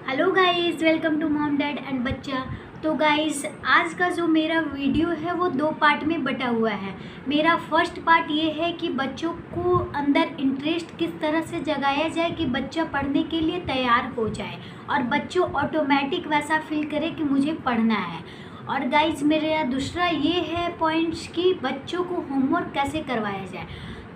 Hello guys, welcome to mom dad and बच्चा। तो guys, आज का जो मेरा वीडियो है वो दो पार्ट में बटा हुआ है। मेरा फर्स्ट पार्ट ये है कि बच्चों को अंदर इंटरेस्ट किस तरह से जगाया जाए कि बच्चा पढ़ने के लिए तैयार हो जाए और बच्चों ऑटोमेटिक वैसा फील करे कि मुझे पढ़ना है। और गाइस, मेरा दूसरा ये है पॉइंट्स कि बच्चों को होमवर्क कैसे करवाया जाए।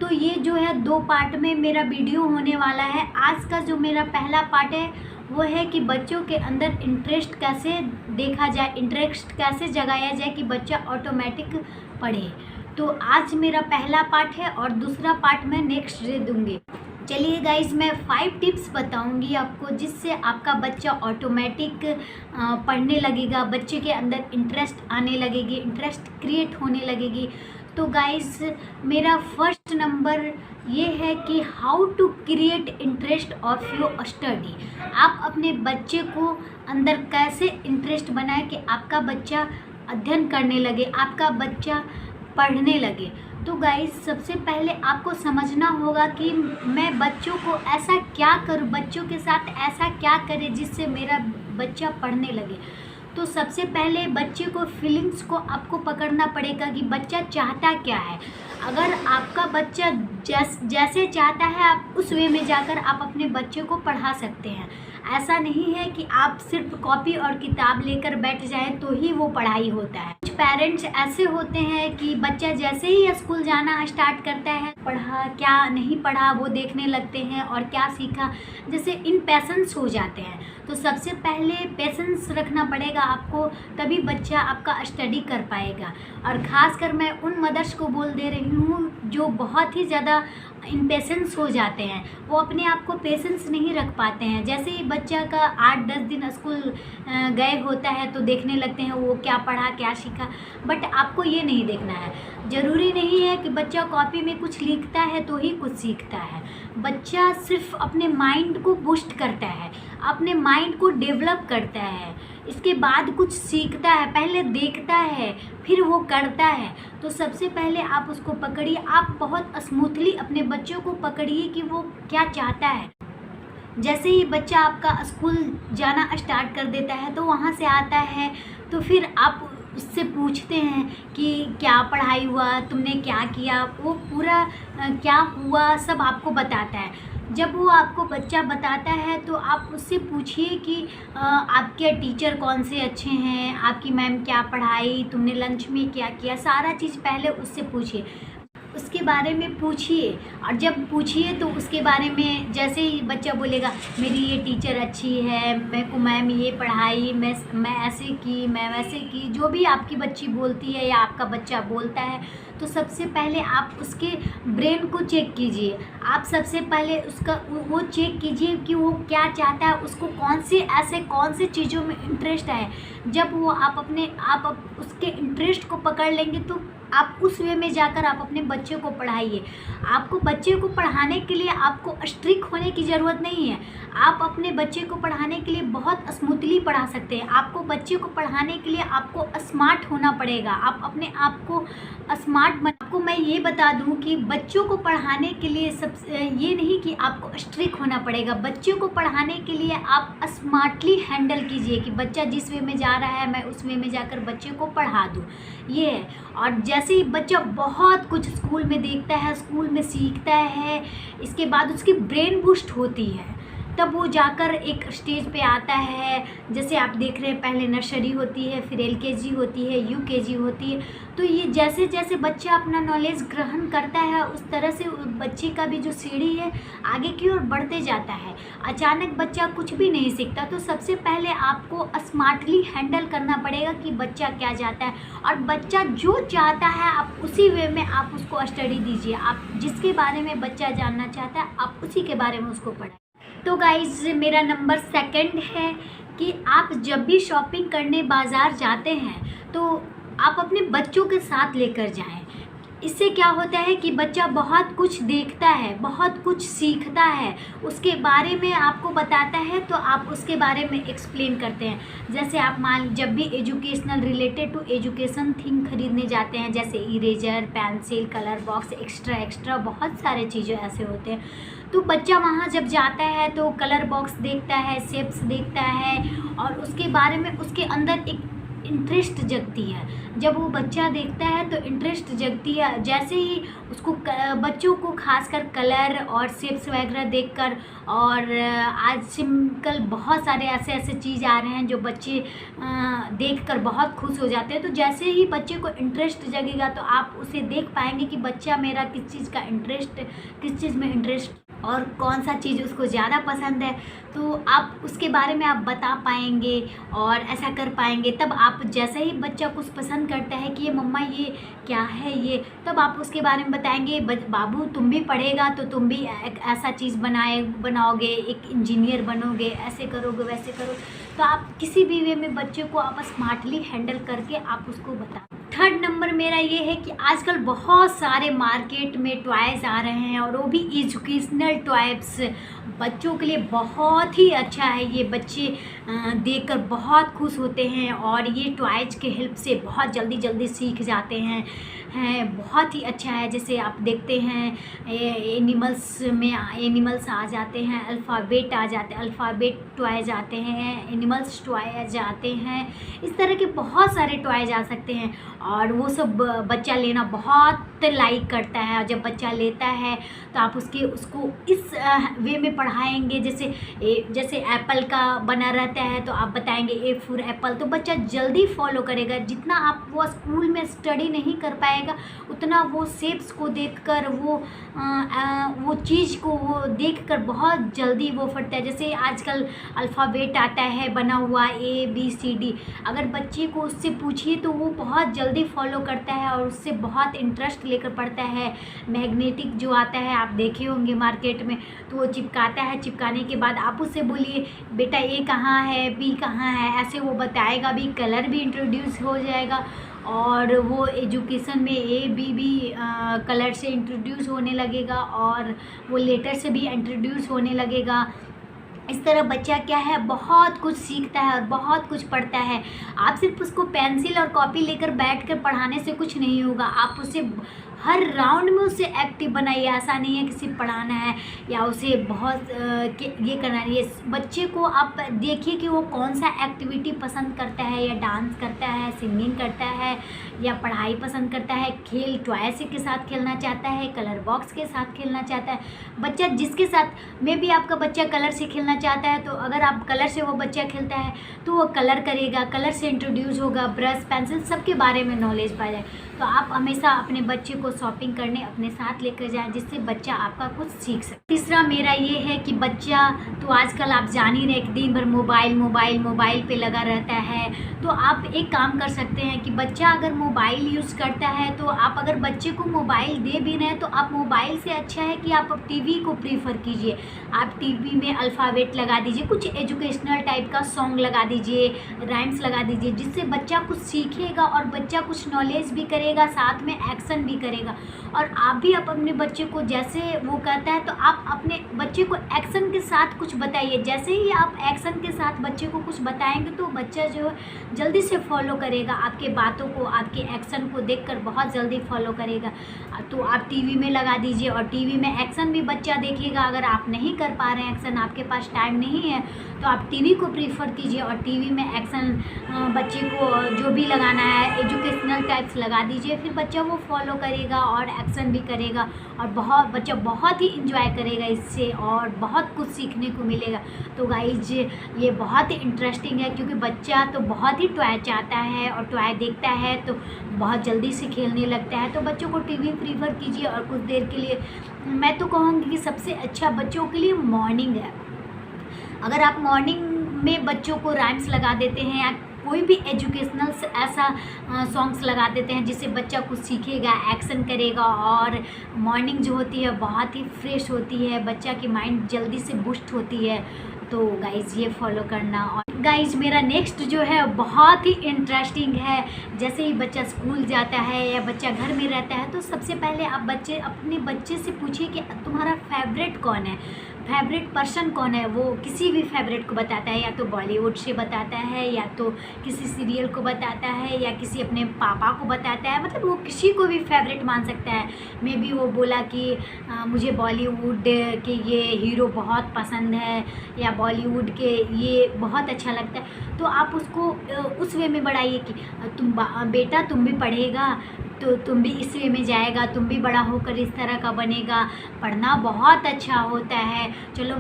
तो ये जो है दो पार्ट में मेरा वीडियो होने वाला है। आज का जो मेरा पहला पार्ट है वो है कि बच्चों के अंदर इंटरेस्ट कैसे देखा जाए, इंटरेस्ट कैसे जगाया जाए कि बच्चा ऑटोमेटिक पढ़े। तो आज मेरा पहला पार्ट है और दूसरा पार्ट मैं नेक्स्ट डे दूंगी। चलिए गाइस, मैं 5 टिप्स बताऊंगी आपको जिससे आपका बच्चा ऑटोमेटिक पढ़ने लगेगा, बच्चे के अंदर इंटरेस्ट आने लगेगी, इंटरेस्ट क्रिएट होने लगेगी। तो गाइस, मेरा फर्स्ट नंबर ये है कि how to create interest of your study. आप अपने बच्चे को अंदर कैसे इंटरेस्ट बनाए कि आपका बच्चा अध्ययन करने लगे, आपका बच्चा पढ़ने लगे। तो गाइस, सबसे पहले आपको समझना होगा कि मैं बच्चों को ऐसा क्या करूं, बच्चों के साथ ऐसा क्या करें जिससे मेरा बच्चा पढ़ने लगे। तो सबसे पहले बच्चे को फीलिंग्स को आपको पकड़ना पड़ेगा कि बच्चा चाहता क्या है। अगर आपका बच्चा जैसे चाहता है आप उस वे में जाकर आप अपने बच्चे को पढ़ा सकते हैं। ऐसा नहीं है कि आप सिर्फ कॉपी और किताब लेकर बैठ जाएं तो ही वो पढ़ाई होता है। कुछ पेरेंट्स ऐसे होते हैं कि बच्चा जैसे ही स्कूल जाना स्टार्ट करता है, पढ़ा क्या नहीं पढ़ा वो देखने लगते हैं और क्या सीखा, जैसे इम्पेशेंस हो जाते हैं। तो सबसे पहले पेशेंस रखना पड़ेगा आपको, तभी बच्चा आपका स्टडी कर पाएगा। और ख़ासकर मैं उन मदर्स को बोल दे रही हूँ जो बहुत ही ज़्यादा इम्पेशेंस हो जाते हैं, वो अपने आप को पेशेंस नहीं रख पाते हैं। जैसे ही बच्चा का 8-10 दिन स्कूल गए होता है तो देखने लगते हैं वो क्या पढ़ा क्या सीखा। बट आपको ये नहीं देखना है, ज़रूरी नहीं है कि बच्चा कॉपी में कुछ लिखता है तो ही कुछ सीखता है। बच्चा सिर्फ अपने माइंड को बूस्ट करता है, अपने माइंड को डेवलप करता है, इसके बाद कुछ सीखता है। पहले देखता है फिर वो करता है। तो सबसे पहले आप उसको पकड़िए, आप बहुत स्मूथली अपने बच्चों को पकड़िए कि वो क्या चाहता है। जैसे ही बच्चा आपका स्कूल जाना स्टार्ट कर देता है तो वहाँ से आता है तो फिर आप उससे पूछते हैं कि क्या पढ़ाई हुआ, तुमने क्या किया, वो पूरा क्या हुआ सब आपको बताता है। जब वो आपको बच्चा बताता है तो आप उससे पूछिए कि आपके टीचर कौन से अच्छे हैं, आपकी मैम क्या पढ़ाई, तुमने लंच में क्या किया, सारा चीज़ पहले उससे पूछिए, उसके बारे में पूछिए। और जब पूछिए तो उसके बारे में जैसे ही बच्चा बोलेगा मेरी ये टीचर अच्छी है, मेरे को मैम ये पढ़ाई, मैं ऐसे की, मैं वैसे की, जो भी आपकी बच्ची बोलती है या आपका बच्चा बोलता है, तो सबसे पहले आप उसके ब्रेन को चेक कीजिए। आप सबसे पहले उसका वो चेक कीजिए कि वो क्या चाहता है, उसको कौन से चीज़ों में इंटरेस्ट है। जब वो आप उसके इंटरेस्ट को पकड़ लेंगे तो आप उस वे में जाकर आप अपने बच्चे को पढ़ाइए। आपको बच्चे को पढ़ाने के लिए आपको स्ट्रिक्ट होने की ज़रूरत नहीं है। आप अपने बच्चे को पढ़ाने के लिए बहुत स्मूथली पढ़ा सकते हैं। आपको बच्चे को पढ़ाने के लिए आपको स्मार्ट होना पड़ेगा। आप अपने आप को स्मार्ट आपको मैं ये बता दूं कि बच्चों को पढ़ाने के लिए ये नहीं कि आपको स्ट्रिक्ट होना पड़ेगा। बच्चों को पढ़ाने के लिए आप स्मार्टली हैंडल कीजिए कि बच्चा जिस वे में जा रहा है मैं उस वे में जाकर बच्चे को पढ़ा दूं, ये है। और जैसे ही बच्चा बहुत कुछ स्कूल में देखता है, स्कूल में सीखता है, इसके बाद उसकी ब्रेन बूस्ट होती है, तब वो जाकर एक स्टेज पे आता है। जैसे आप देख रहे हैं पहले नर्सरी होती है, फिर LKG होती है, UKG होती है। तो ये जैसे जैसे बच्चा अपना नॉलेज ग्रहण करता है उस तरह से बच्चे का भी जो सीढ़ी है आगे की ओर बढ़ते जाता है। अचानक बच्चा कुछ भी नहीं सीखता। तो सबसे पहले आपको स्मार्टली हैंडल करना पड़ेगा कि बच्चा क्या चाहता है, और बच्चा जो चाहता है आप उसी वे में आप उसको स्टडी दीजिए। आप जिसके बारे में बच्चा जानना चाहता है आप उसी के बारे में उसको पढ़ाएं। तो गाइज, मेरा नंबर 2 है कि आप जब भी शॉपिंग करने बाज़ार जाते हैं तो आप अपने बच्चों के साथ लेकर जाएं। इससे क्या होता है कि बच्चा बहुत कुछ देखता है, बहुत कुछ सीखता है, उसके बारे में आपको बताता है तो आप उसके बारे में एक्सप्लेन करते हैं। जैसे आप मान जब भी educational related to education thing खरीदने जाते हैं, जैसे eraser, pencil, colour box, extra extra बहुत सारे चीज़ें ऐसे होते हैं, तो बच्चा वहाँ जब जाता है तो कलर बॉक्स देखता है, शेप्स देखता है और उसके बारे में उसके अंदर एक इंटरेस्ट जगती है। जब वो बच्चा देखता है तो इंटरेस्ट जगती है। जैसे ही उसको बच्चों को खासकर कलर और शेप्स वगैरह देखकर, और आजकल बहुत सारे ऐसे ऐसे चीज़ आ रहे हैं जो बच्चे देखकर बहुत खुश हो जाते हैं। तो जैसे ही बच्चे को इंटरेस्ट जगेगा तो आप उसे देख पाएंगे कि बच्चा मेरा किस चीज़ का इंटरेस्ट, किस चीज़ में इंटरेस्ट और कौन सा चीज़ उसको ज़्यादा पसंद है, तो आप उसके बारे में आप बता पाएंगे और ऐसा कर पाएंगे। तब आप जैसे ही बच्चा कुछ पसंद करता है कि ये मम्मा ये क्या है ये, तब आप उसके बारे में बताएंगे बाबू तुम भी पढ़ेगा तो तुम भी एक ऐसा चीज़ बनाओगे, एक इंजीनियर बनोगे, ऐसे करोगे वैसे करो। तो आप किसी भी वे में बच्चे को आप स्मार्टली हैंडल करके आप उसको बता। थर्ड नंबर मेरा ये है कि आजकल बहुत सारे मार्केट में टॉयज़ आ रहे हैं और वो भी एजुकेशनल टॉयज़, बच्चों के लिए बहुत ही अच्छा है। ये बच्चे देखकर बहुत खुश होते हैं और ये टॉयज़ के हेल्प से बहुत जल्दी जल्दी सीख जाते हैं, बहुत ही अच्छा है। जैसे आप देखते हैं एनिमल्स में एनिमल्स आ जाते हैं, अल्फ़ाबेट आ जाते हैं, अल्फ़ाबेट टॉयज़ आते हैं, एनिमल्स टॉयज़ आते हैं, इस तरह के बहुत सारे टॉयज़ आ सकते हैं और वो सब बच्चा लेना बहुत लाइक करता है। और जब बच्चा लेता है तो आप उसको इस वे में पढ़ाएंगे, जैसे एप्पल का बना रहता है तो आप बताएंगे ए फॉर एप्पल, तो बच्चा जल्दी फॉलो करेगा। जितना आप वो स्कूल में स्टडी नहीं कर पाएगा उतना वो शेप्स को देखकर वो चीज़ को वो देखकर बहुत जल्दी वो फटता है। जैसे आजकल अल्फ़ाबेट आता है बना हुआ ABCD, अगर बच्चे को उससे पूछिए तो वो बहुत जल्दी फॉलो करता है और उससे बहुत इंटरेस्ट लेकर पढ़ता है। मैग्नेटिक जो आता है आप देखे होंगे मार्केट में, तो वो चिपकाता है, चिपकाने के बाद आप उससे बोलिए बेटा ए कहाँ है, बी कहाँ है, ऐसे वो बताएगा भी। कलर भी इंट्रोड्यूस हो जाएगा और वो एजुकेशन में ABB कलर से इंट्रोड्यूस होने लगेगा और वो लेटर से भी इंट्रोड्यूस होने लगेगा। इस तरह बच्चा क्या है बहुत कुछ सीखता है और बहुत कुछ पढ़ता है। आप सिर्फ उसको पेंसिल और कॉपी लेकर बैठ कर पढ़ाने से कुछ नहीं होगा, आप उसे हर राउंड में उसे एक्टिव बनाइए। ऐसा नहीं है कि सिर्फ पढ़ाना है या उसे बहुत ये करना है। ये बच्चे को आप देखिए कि वो कौन सा एक्टिविटी पसंद करता है, या डांस करता है, सिंगिंग करता है, या पढ़ाई पसंद करता है, खेल टॉयज़ के साथ खेलना चाहता है, कलर बॉक्स के साथ खेलना चाहता है। बच्चा जिसके साथ में भी आपका बच्चा कलर से खेलना चाहता है, तो अगर आप कलर से वो बच्चा खेलता है तो वो कलर करेगा, कलर से इंट्रोड्यूस होगा, ब्रश पेंसिल सबके बारे में नॉलेज पा जाए। तो आप हमेशा अपने बच्चे को शॉपिंग करने अपने साथ लेकर जाएं, जिससे बच्चा आपका कुछ सीख सके। तीसरा मेरा ये है कि बच्चा तो आजकल आप जान ही रहे कि दिन भर मोबाइल पे लगा रहता है। तो आप एक काम कर सकते हैं कि बच्चा अगर मोबाइल यूज़ करता है तो आप अगर बच्चे को मोबाइल दे भी रहे हैं तो आप मोबाइल से अच्छा है कि आप टीवी को प्रीफर कीजिए। आप टीवी में अल्फ़ाबेट लगा दीजिए, कुछ एजुकेशनल टाइप का सॉन्ग लगा दीजिए, राइम्स लगा दीजिए, जिससे बच्चा कुछ सीखेगा और बच्चा कुछ नॉलेज भी करेगा, साथ में एक्शन भी करेगा। और आप भी अपने बच्चे को जैसे वो कहता है तो आप अपने बच्चे को एक्शन के साथ कुछ बताइए। जैसे ही आप एक्शन के साथ बच्चे को कुछ बताएंगे तो बच्चा जो है जल्दी से फॉलो करेगा, आपके बातों को, आपके एक्शन को देखकर बहुत जल्दी फॉलो करेगा। तो आप टीवी में लगा दीजिए और टीवी में एक्शन भी बच्चा देखेगा। अगर आप नहीं कर पा रहे हैं एक्शन, आपके पास टाइम नहीं है, तो आप टीवी को प्रीफर कीजिए और टीवी में एक्शन बच्चे को जो भी लगाना है एजुकेशनल टाइप्स लगा दीजिए। फिर बच्चा वो फॉलो करेगा और एक्शन भी करेगा और बच्चा बहुत ही इंजॉय करेगा इससे और बहुत कुछ सीखने को मिलेगा। तो गाइज ये बहुत ही इंटरेस्टिंग है, क्योंकि बच्चा तो बहुत ही टॉय चाहता है और टॉय देखता है तो बहुत जल्दी से खेलने लगता है। तो बच्चों को टीवी प्रीफर कीजिए और कुछ देर के लिए। मैं तो कहूँगी कि सबसे अच्छा बच्चों के लिए मॉर्निंग है। अगर आप मॉर्निंग में बच्चों को राइम्स लगा देते हैं या कोई भी एजुकेशनल ऐसा सॉन्ग्स लगा देते हैं जिससे बच्चा कुछ सीखेगा, एक्शन करेगा, और मॉर्निंग जो होती है बहुत ही फ्रेश होती है, बच्चा की माइंड जल्दी से बूस्ट होती है। तो गाइज़ ये फॉलो करना। और गाइज़ मेरा नेक्स्ट जो है बहुत ही इंटरेस्टिंग है। जैसे ही बच्चा स्कूल जाता है या बच्चा घर में रहता है तो सबसे पहले आप अपने बच्चे से पूछिए कि तुम्हारा फेवरेट कौन है, फेवरेट पर्सन कौन है। वो किसी भी फेवरेट को बताता है, या तो बॉलीवुड से बताता है, या तो किसी सीरियल को बताता है, या किसी अपने पापा को बताता है। मतलब वो किसी को भी फेवरेट मान सकता है। मे बी वो बोला कि मुझे बॉलीवुड के ये हीरो बहुत पसंद है, या बॉलीवुड के ये बहुत अच्छा लगता है। तो आप उसको उस वे में बढ़ाइए कि बेटा तुम भी पढ़ेगा तो तुम भी इस वे में जाएगा, तुम भी बड़ा होकर इस तरह का बनेगा, पढ़ना बहुत अच्छा होता है। चलो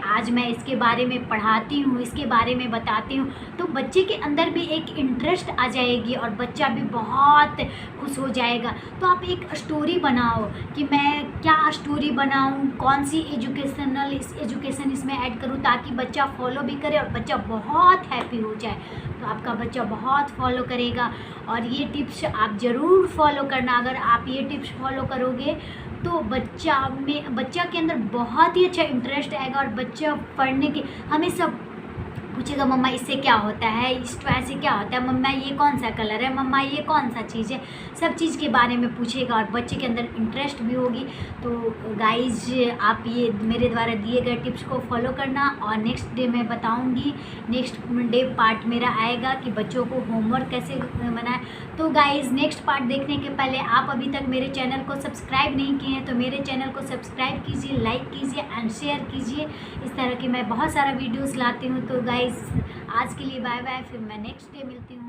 आज मैं इसके बारे में पढ़ाती हूँ, इसके बारे में बताती हूँ। तो बच्चे के अंदर भी एक इंटरेस्ट आ जाएगी और बच्चा भी बहुत खुश हो जाएगा। तो आप एक स्टोरी बनाओ कि मैं क्या स्टोरी बनाऊँ, कौन सी एजुकेशन इसमें ऐड करूँ, ताकि बच्चा फॉलो भी करे और बच्चा बहुत हैप्पी हो जाए। तो आपका बच्चा बहुत फॉलो करेगा। और ये टिप्स आप ज़रूर फॉलो करना। अगर आप ये टिप्स फॉलो करोगे तो बच्चा के अंदर बहुत ही अच्छा इंटरेस्ट आएगा और बच्चा पढ़ने के हमेशा पूछेगा, मम्मा इससे क्या होता है, इस टॉय से क्या होता है, मम्मा ये कौन सा कलर है, मम्मा ये कौन सा चीज़ है। सब चीज़ के बारे में पूछेगा और बच्चे के अंदर इंटरेस्ट भी होगी। तो गाइज आप ये मेरे द्वारा दिए गए टिप्स को फॉलो करना। और नेक्स्ट डे मैं बताऊंगी, नेक्स्ट डे पार्ट मेरा आएगा कि बच्चों को होमवर्क कैसे बनाए। तो गाइज नेक्स्ट पार्ट देखने के पहले आप अभी तक मेरे चैनल को सब्सक्राइब नहीं किए हैं तो मेरे चैनल को सब्सक्राइब कीजिए, लाइक कीजिए एंड शेयर कीजिए। इस तरह के मैं बहुत सारा वीडियोस लाती हूँ। तो गाइज आज के लिए बाय बाय, फिर मैं नेक्स्ट डे मिलती हूँ।